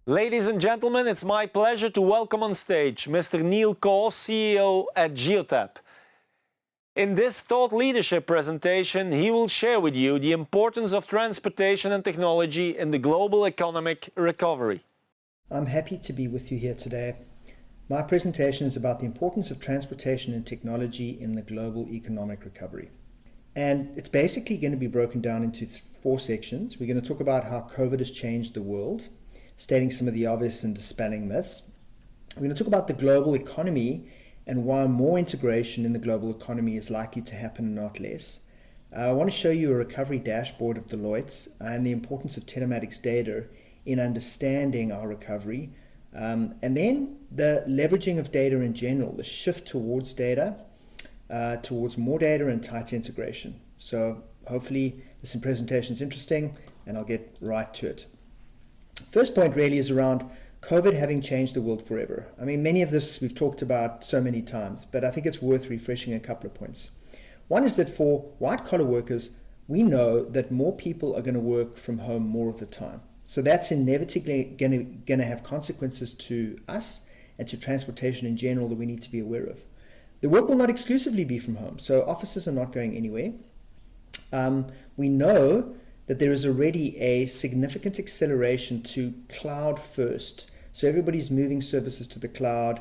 Ladies and gentlemen, it's my pleasure to welcome on stage Mr. Neil Cawse, CEO at Geotab. In this thought leadership presentation, he will share with you the importance of transportation and technology in the global economic recovery. I'm happy to be with you here today. My presentation is about the importance of transportation and technology in the global economic recovery. And it's basically going to be broken down into four sections. We're going to talk about how COVID has changed the world, stating some of the obvious and dispelling myths. We're going to talk about the global economy and why more integration in the global economy is likely to happen and not less. I want to show you a recovery dashboard of Deloitte's and the importance of telematics data in understanding our recovery. And then the leveraging of data in general, the shift towards data, towards more data and tighter integration. So hopefully this presentation is interesting and I'll get right to it. First point really is around COVID having changed the world forever. I mean, many of this we've talked about so many times, but I think it's worth refreshing a couple of points. One is that for white-collar workers, we know that more people are going to work from home more of the time. So that's inevitably going to have consequences to us and to transportation in general that we need to be aware of. The work will not exclusively be from home, so offices are not going anywhere. We know that there is already a significant acceleration to cloud first. So everybody's moving services to the cloud,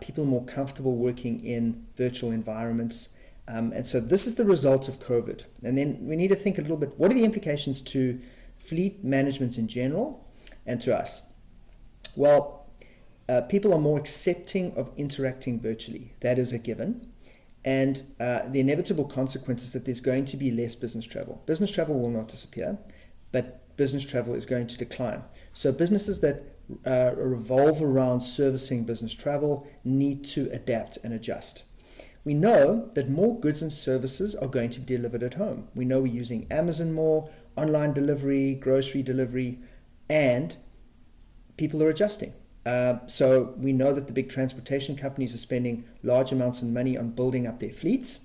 people are more comfortable working in virtual environments. And so this is the result of COVID. And then we need to think a little bit, what are the implications to fleet management in general and to us? Well, people are more accepting of interacting virtually. That is a given. And the inevitable consequence is that there's going to be less business travel. Business travel will not disappear, but business travel is going to decline. So businesses that revolve around servicing business travel need to adapt and adjust. We know that more goods and services are going to be delivered at home. We know we're using Amazon more, online delivery, grocery delivery, and people are adjusting. So we know that the big transportation companies are spending large amounts of money on building up their fleets,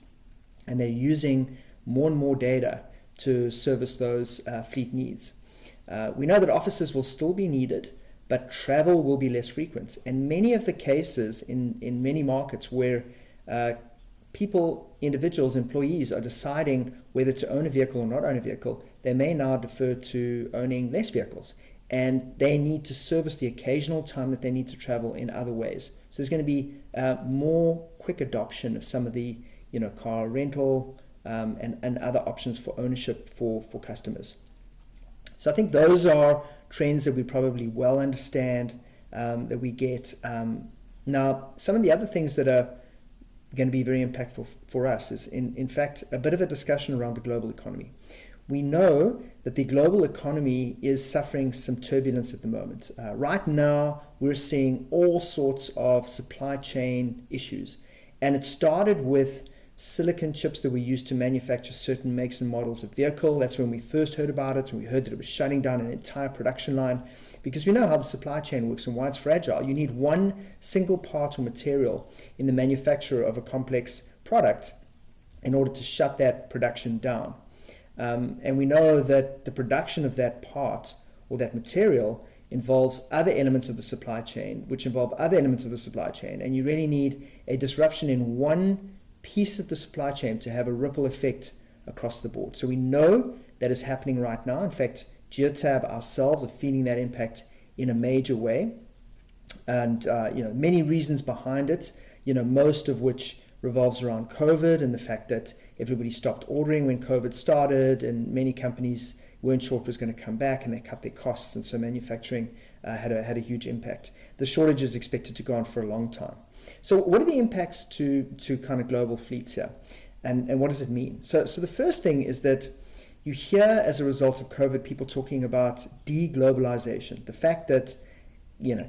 and they're using more and more data to service those fleet needs. We know that offices will still be needed, but travel will be less frequent. And many of the cases in many markets where people, individuals, employees are deciding whether to own a vehicle or not own a vehicle, they may now defer to owning less vehicles. And they need to service the occasional time that they need to travel in other ways. So there's going to be more quick adoption of some of the car rental and other options for ownership for customers. So I think those are trends that we probably well understand, that we get. Now, some of the other things that are going to be very impactful for us is, in fact, a bit of a discussion around the global economy. We know that the global economy is suffering some turbulence at the moment. Right now, we're seeing all sorts of supply chain issues. And it started with silicon chips that we use to manufacture certain makes and models of vehicle. That's when we first heard about it, and we heard that it was shutting down an entire production line. Because we know how the supply chain works and why it's fragile. You need one single part or material in the manufacture of a complex product in order to shut that production down. And we know that the production of that part or that material involves other elements of the supply chain, which involve other elements of the supply chain. And you really need a disruption in one piece of the supply chain to have a ripple effect across the board. So we know that is happening right now. In fact, Geotab ourselves are feeling that impact in a major way. And many reasons behind it, most of which revolves around COVID and the fact that everybody stopped ordering when COVID started, and many companies weren't sure it was going to come back, and they cut their costs, and so manufacturing had a huge impact. The shortage is expected to go on for a long time. So what are the impacts to kind of global fleets here, and what does it mean? So the first thing is that you hear, as a result of COVID, people talking about deglobalization, the fact that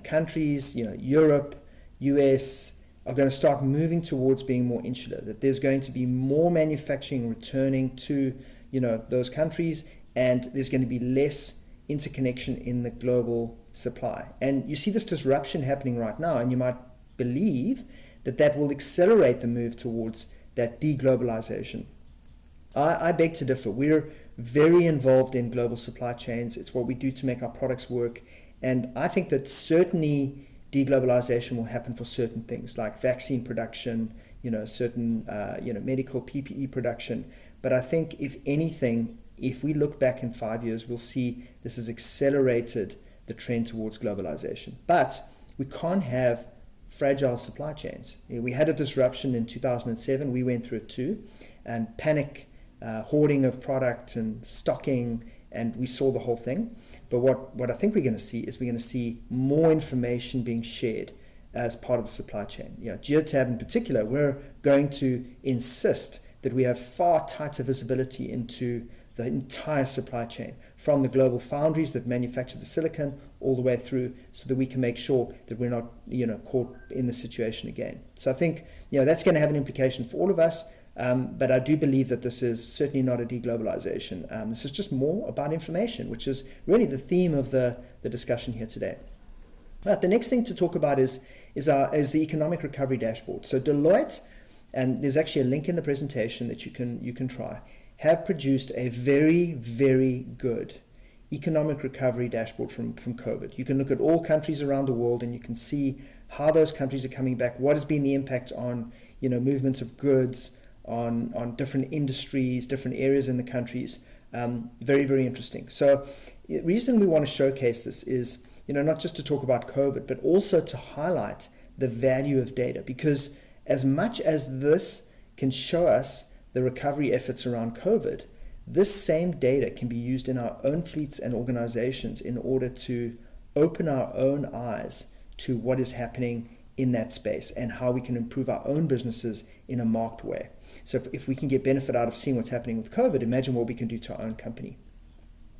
countries, Europe, US, are going to start moving towards being more insular, that there's going to be more manufacturing returning to those countries, and there's going to be less interconnection in the global supply. And you see this disruption happening right now, and you might believe that will accelerate the move towards that deglobalization. I beg to differ. We're very involved in global supply chains. It's what we do to make our products work. And I think that certainly deglobalization will happen for certain things like vaccine production, certain medical PPE production. But I think if anything, if we look back in 5 years, we'll see this has accelerated the trend towards globalization. But we can't have fragile supply chains. We had a disruption in 2007. We went through it too, and panic, hoarding of product and stocking, and we saw the whole thing. But what I think we're going to see is we're going to see more information being shared as part of the supply chain. Geotab in particular, we're going to insist that we have far tighter visibility into the entire supply chain, from the global foundries that manufacture the silicon all the way through, so that we can make sure that we're not caught in the situation again. So I think that's going to have an implication for all of us, but I do believe that this is certainly not a deglobalization. This is just more about information, which is really the theme of the discussion here today. Right, the next thing to talk about is the economic recovery dashboard. So Deloitte, and there's actually a link in the presentation that you can try, have produced a very, very good economic recovery dashboard from COVID. You can look at all countries around the world and you can see how those countries are coming back, what has been the impact on movement of goods, on different industries, different areas in the countries. Very, very interesting. So the reason we want to showcase this is not just to talk about COVID, but also to highlight the value of data, because as much as this can show us the recovery efforts around COVID, this same data can be used in our own fleets and organizations in order to open our own eyes to what is happening in that space and how we can improve our own businesses in a marked way. So if we can get benefit out of seeing what's happening with COVID, imagine what we can do to our own company.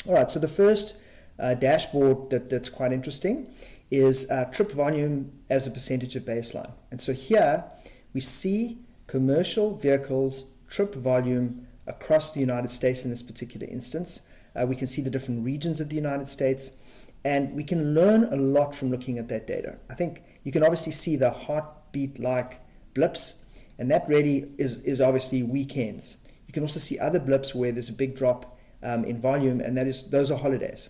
All right, so the first dashboard that's quite interesting is trip volume as a percentage of baseline. And so here we see commercial vehicles trip volume across the United States in this particular instance. We can see the different regions of the United States, and we can learn a lot from looking at that data. I think you can obviously see the heartbeat-like blips, and that really is obviously weekends. You can also see other blips where there's a big drop in volume, and those are holidays.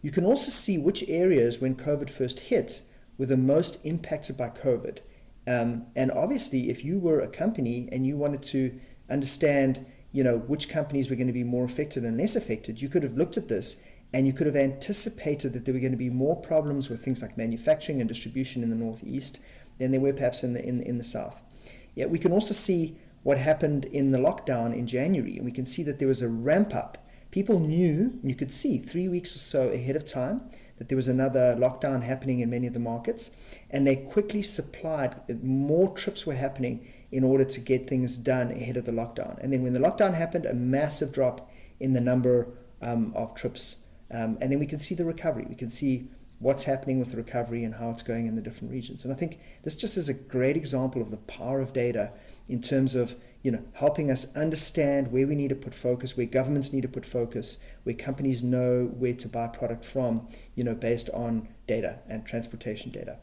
You can also see which areas, when COVID first hit, were the most impacted by COVID. And obviously, if you were a company and you wanted to understand, which companies were going to be more affected and less affected, you could have looked at this and you could have anticipated that there were going to be more problems with things like manufacturing and distribution in the Northeast than there were perhaps in the South. Yet we can also see what happened in the lockdown in January, and we can see that there was a ramp up. People knew, and you could see 3 weeks or so ahead of time, that there was another lockdown happening in many of the markets, and they quickly supplied. More trips were happening in order to get things done ahead of the lockdown. And then when the lockdown happened, a massive drop in the number of trips. And then we can see the recovery. We can see what's happening with the recovery and how it's going in the different regions. And I think this just is a great example of the power of data in terms of helping us understand where we need to put focus, where governments need to put focus, where companies know where to buy product from, based on data and transportation data.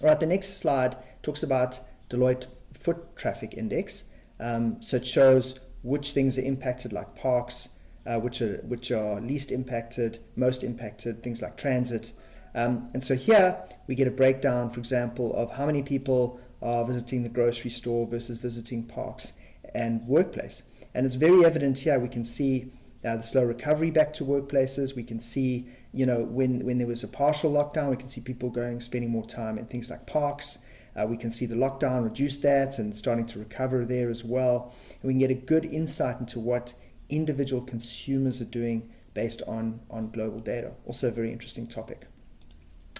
All right, the next slide talks about Deloitte Foot Traffic Index. So it shows which things are impacted, like parks, which are least impacted, most impacted, things like transit. And so here we get a breakdown, for example, of how many people are visiting the grocery store versus visiting parks and workplace. And it's very evident here. We can see the slow recovery back to workplaces. We can see, when there was a partial lockdown, we can see people spending more time in things like parks. We can see the lockdown reduce that and starting to recover there as well. And we can get a good insight into what individual consumers are doing based on global data. Also a very interesting topic.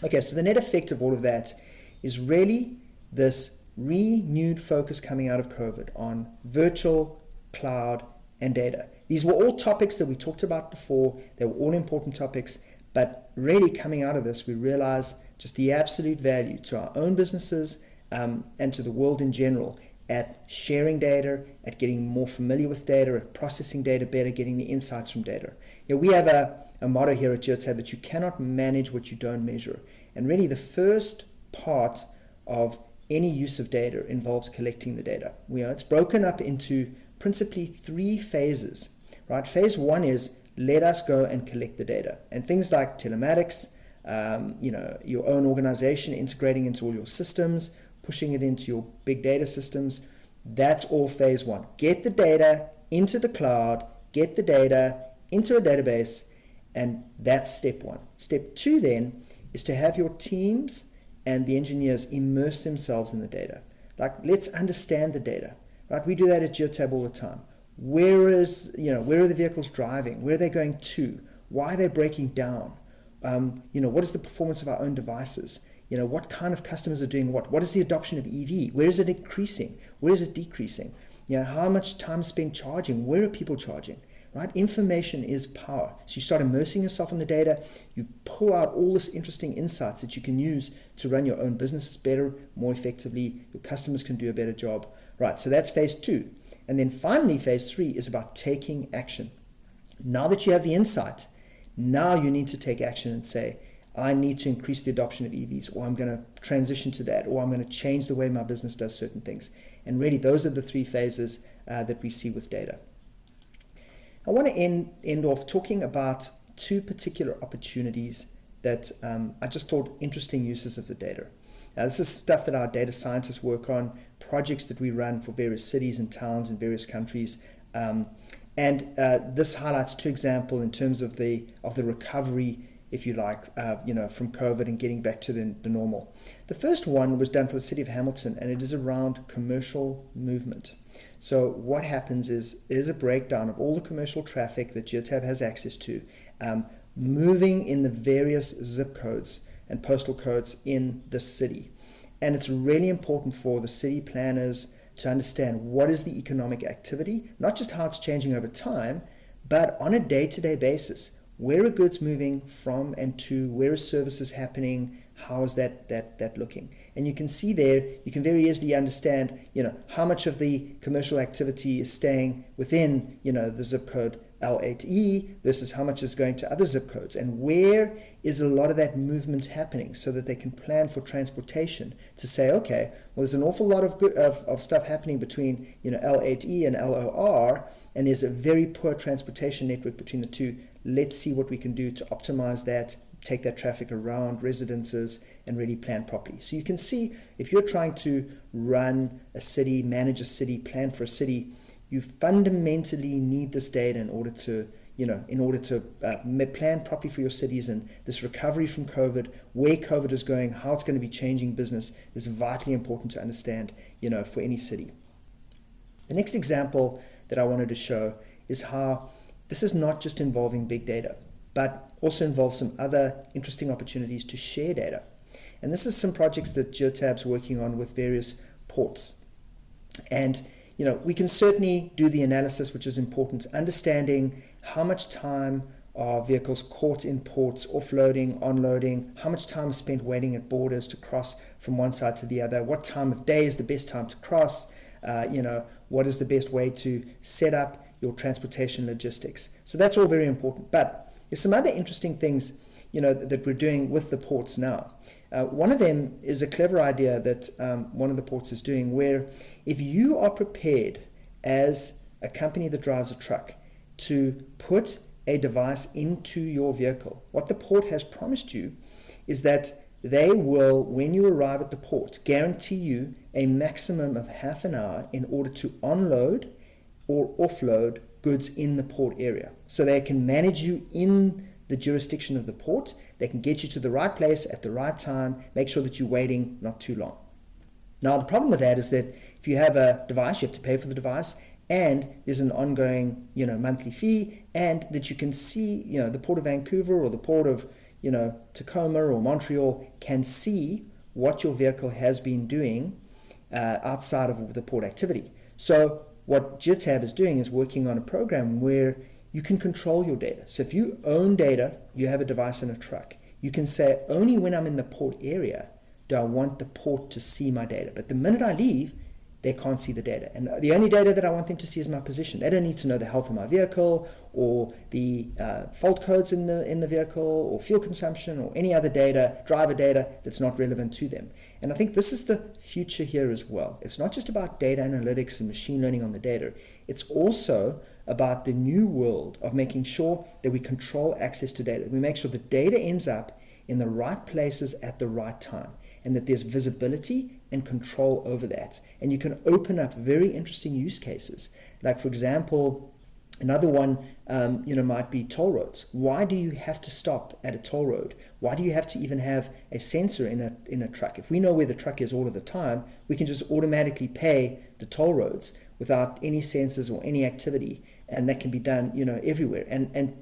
Okay, so the net effect of all of that is really this renewed focus coming out of COVID on virtual, cloud, and data. These were all topics that we talked about before. They were all important topics, but really coming out of this, we realize just the absolute value to our own businesses and to the world in general at sharing data, at getting more familiar with data, at processing data better, getting the insights from data. We have a motto here at Geotab that you cannot manage what you don't measure. And really the first part of any use of data involves collecting the data. It's broken up into principally 3 phases, right? Phase 1 is let us go and collect the data. And things like telematics, your own organization, integrating into all your systems, pushing it into your big data systems. That's all phase one. Get the data into the cloud, get the data into a database, and that's step one. Step two then is to have your teams and the engineers immerse themselves in the data. Like, let's understand the data, right? We do that at Geotab all the time. Where are the vehicles driving? Where are they going to? Why are they breaking down? What is the performance of our own devices? What kind of customers are doing what? What is the adoption of EV? Where is it increasing? Where is it decreasing? How much time spent charging? Where are people charging? Right? Information is power. So you start immersing yourself in the data. You pull out all this interesting insights that you can use to run your own business better, more effectively. Your customers can do a better job. Right, so that's phase two. And then finally, phase three is about taking action. Now that you have the insight, now you need to take action and say, I need to increase the adoption of EVs, or I'm going to transition to that, or I'm going to change the way my business does certain things. And really, those are the three phases that we see with data. I want to end off talking about two particular opportunities that I just thought interesting uses of the data. Now, this is stuff that our data scientists work on, projects that we run for various cities and towns in various countries. This highlights two examples in terms of the recovery, if you like, from COVID and getting back to the normal. The first one was done for the city of Hamilton, and it is around commercial movement. So what happens is there's a breakdown of all the commercial traffic that Geotab has access to, moving in the various zip codes and postal codes in the city. And it's really important for the city planners to understand what is the economic activity, not just how it's changing over time, but on a day-to-day basis. Where are goods moving from and to? Where are services happening? How is that looking? And you can see there, you can very easily understand, how much of the commercial activity is staying within, the zip code L8E versus how much is going to other zip codes, and where is a lot of that movement happening, so that they can plan for transportation to say, okay, well, there's an awful lot of stuff happening between, L8E and LOR, and there's a very poor transportation network between the two. Let's see what we can do to optimize that, take that traffic around residences, and really plan properly. So you can see, if you're trying to run a city, manage a city, plan for a city, you fundamentally need this data in order to plan properly for your cities. And this recovery from COVID, where COVID is going, how it's going to be changing business, is vitally important to understand, for any city. The next example that I wanted to show is how this is not just involving big data, but also involves some other interesting opportunities to share data. And this is some projects that Geotab's working on with various ports. And we can certainly do the analysis, which is important, understanding how much time are vehicles caught in ports, offloading, onloading, how much time is spent waiting at borders to cross from one side to the other, what time of day is the best time to cross, what is the best way to set up your transportation logistics. So that's all very important. But there's some other interesting things, that we're doing with the ports now. One of them is a clever idea that one of the ports is doing, where if you are prepared as a company that drives a truck to put a device into your vehicle, what the port has promised you is that they will, when you arrive at the port, guarantee you a maximum of half an hour in order to unload or offload goods in the port area. So they can manage you in the jurisdiction of the port. They can get you to the right place at the right time, make sure that you're waiting not too long. Now, the problem with that is that if you have a device, you have to pay for the device, and there's an ongoing, monthly fee, and that you can see, the Port of Vancouver or the Port of, Tacoma or Montreal can see what your vehicle has been doing outside of the port activity. So what Geotab is doing is working on a program where you can control your data. So if you own data, you have a device in a truck, you can say, only when I'm in the port area do I want the port to see my data. But the minute I leave, they can't see the data. And the only data that I want them to see is my position. They don't need to know the health of my vehicle, or the fault codes in the vehicle, or fuel consumption, or any other data, driver data, that's not relevant to them. And I think this is the future here as well. It's not just about data analytics and machine learning on the data. It's also about the new world of making sure that we control access to data. We make sure the data ends up in the right places at the right time, and that there's visibility and control over that. And you can open up very interesting use cases. Like, for example, another one might be toll roads. Why do you have to stop at a toll road? Why do you have to even have a sensor in a truck? If we know where the truck is all of the time, we can just automatically pay the toll roads without any sensors or any activity, and that can be done everywhere. And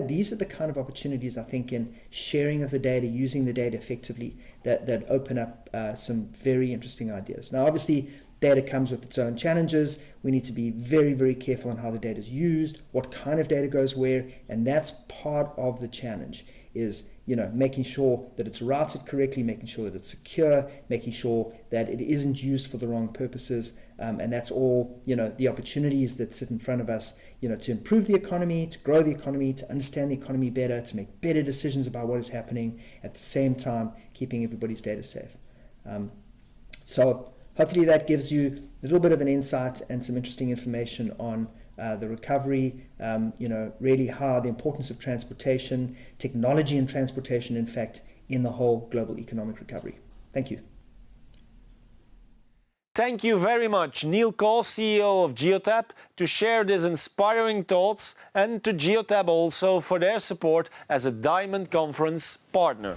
these are the kind of opportunities, I think, in sharing of the data, using the data effectively, that open up some very interesting ideas. Now, obviously, data comes with its own challenges. We need to be very, very careful on how the data is used, what kind of data goes where, and that's part of the challenge, is making sure that it's routed correctly, making sure that it's secure, making sure that it isn't used for the wrong purposes, and that's all the opportunities that sit in front of us, to improve the economy, to grow the economy, to understand the economy better, to make better decisions about what is happening, at the same time keeping everybody's data safe. So hopefully that gives you a little bit of an insight and some interesting information on the recovery, really how the importance of transportation, technology and transportation, in fact, in the whole global economic recovery. Thank you. Thank you very much, Neil Cawse, CEO of Geotab, to share these inspiring thoughts, and to Geotab also for their support as a Diamond Conference partner.